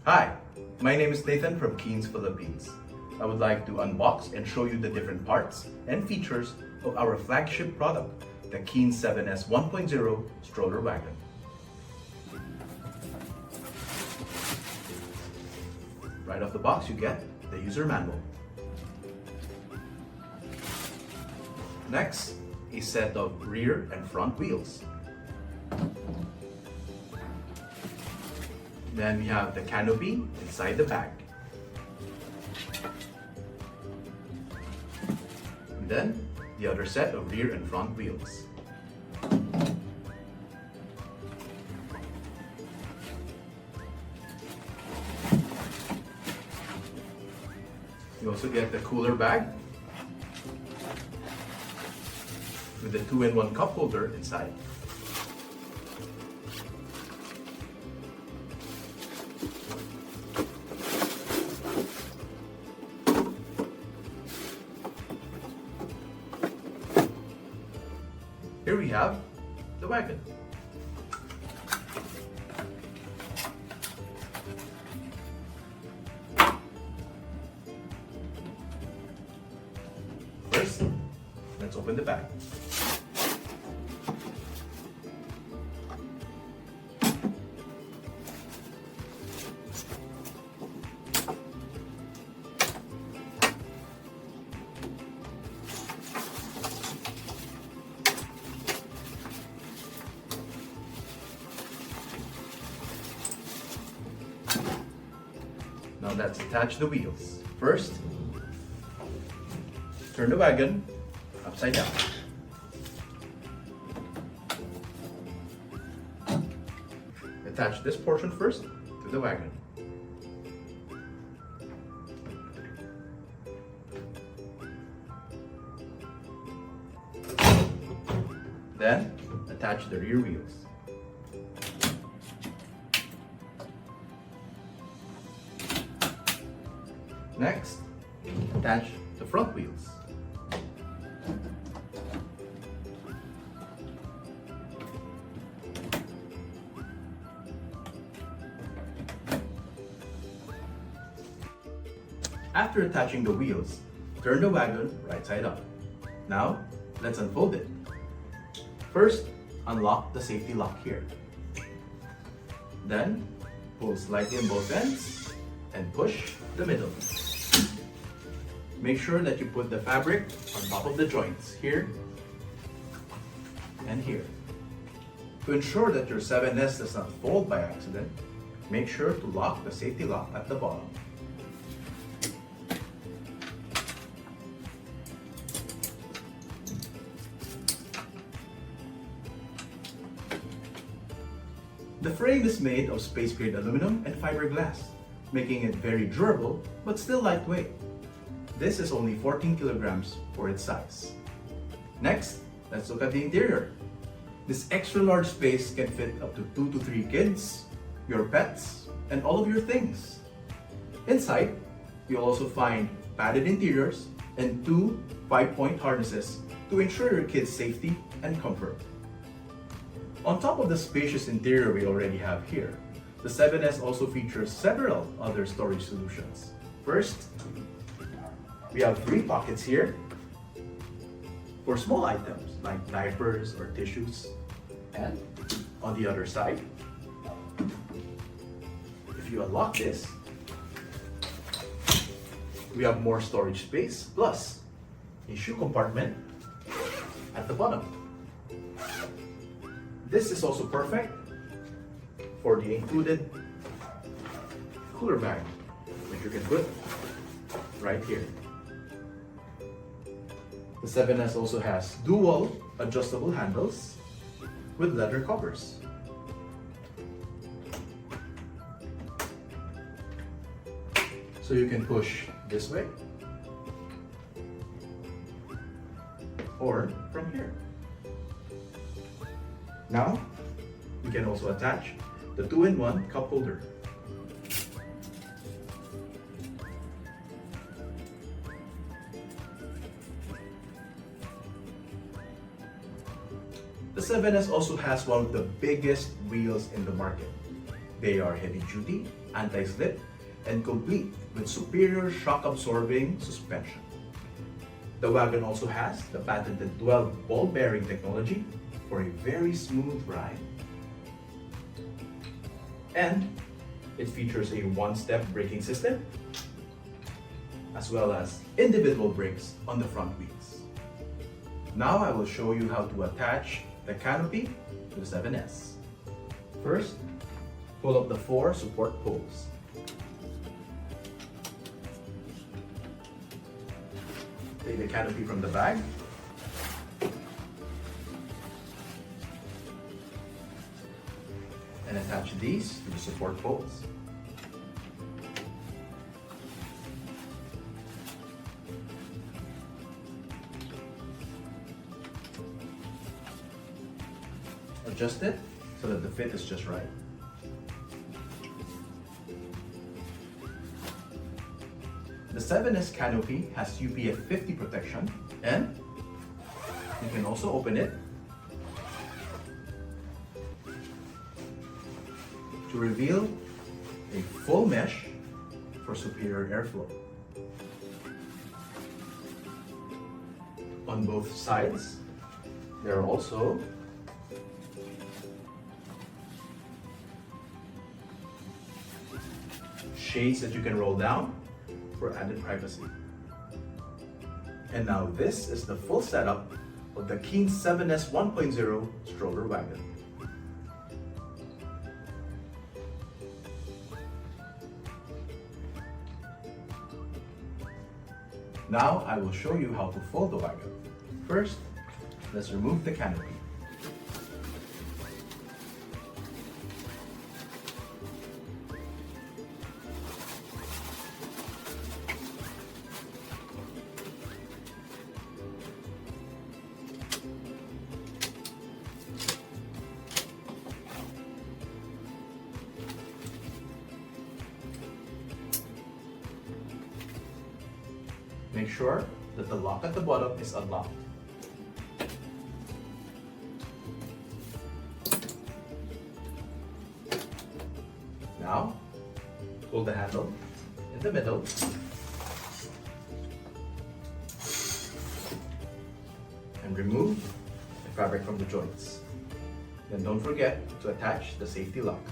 Hi, my name is Nathan from Keenz, Philippines. I would like to unbox and show you the different parts and features of our flagship product, the Keenz 7S 1.0 Stroller Wagon. Right off the box, you get the user manual. Next, a set of rear and front wheels. Then we have the canopy inside the bag. And then the other set of rear and front wheels. You also get the cooler bag with the 2-in-1 cup holder inside. Here we have the wagon. First, let's open the bag. Now let's attach the wheels. First, turn the wagon upside down. Attach this portion first to the wagon. Then, attach the rear wheels. Next, attach the front wheels. After attaching the wheels, turn the wagon right side up. Now, let's unfold it. First, unlock the safety lock here. Then, pull slightly on both ends and push the middle. Make sure that you put the fabric on top of the joints here and here. To ensure that your 7S does not fold by accident, make sure to lock the safety lock at the bottom. The frame is made of space-grade aluminum and fiberglass, making it very durable but still lightweight. This is only 14 kilograms for its size. Next, let's look at the interior. This extra large space can fit up to 2 to 3 kids, your pets, and all of your things. Inside, you'll also find padded interiors and 2 5-point harnesses to ensure your kids' safety and comfort. On top of the spacious interior we already have here, the 7S also features several other storage solutions. First, we have 3 pockets here for small items like diapers or tissues. And on the other side, if you unlock this, we have more storage space plus a shoe compartment at the bottom. This is also perfect for the included cooler bag, which you can put right here. The 7S also has dual adjustable handles with leather covers. So you can push this way or from here. Now, we can also attach the 2-in-1 cup holder. The 7S also has one of the biggest wheels in the market. They are heavy duty anti-slip, and complete with superior shock-absorbing suspension. The wagon also has the patented 12 ball bearing technology for a very smooth ride. And it features a one-step braking system as well as individual brakes on the front wheels. Now I will show you how to attach the canopy to the 7S. First, pull up the 4 support poles. Take the canopy from the bag. And attach these to the support poles. Adjust it so that the fit is just right. The 7S canopy has UPF 50 protection, and you can also open it to reveal a full mesh for superior airflow. On both sides, there are also shades that you can roll down for added privacy. And now this is the full setup of the Keenz 7S 1.0 stroller wagon. Now I will show you how to fold the wagon. First, let's remove the canopy. Make sure that the lock at the bottom is unlocked. Now, pull the handle in the middle and remove the fabric from the joints. Then don't forget to attach the safety lock.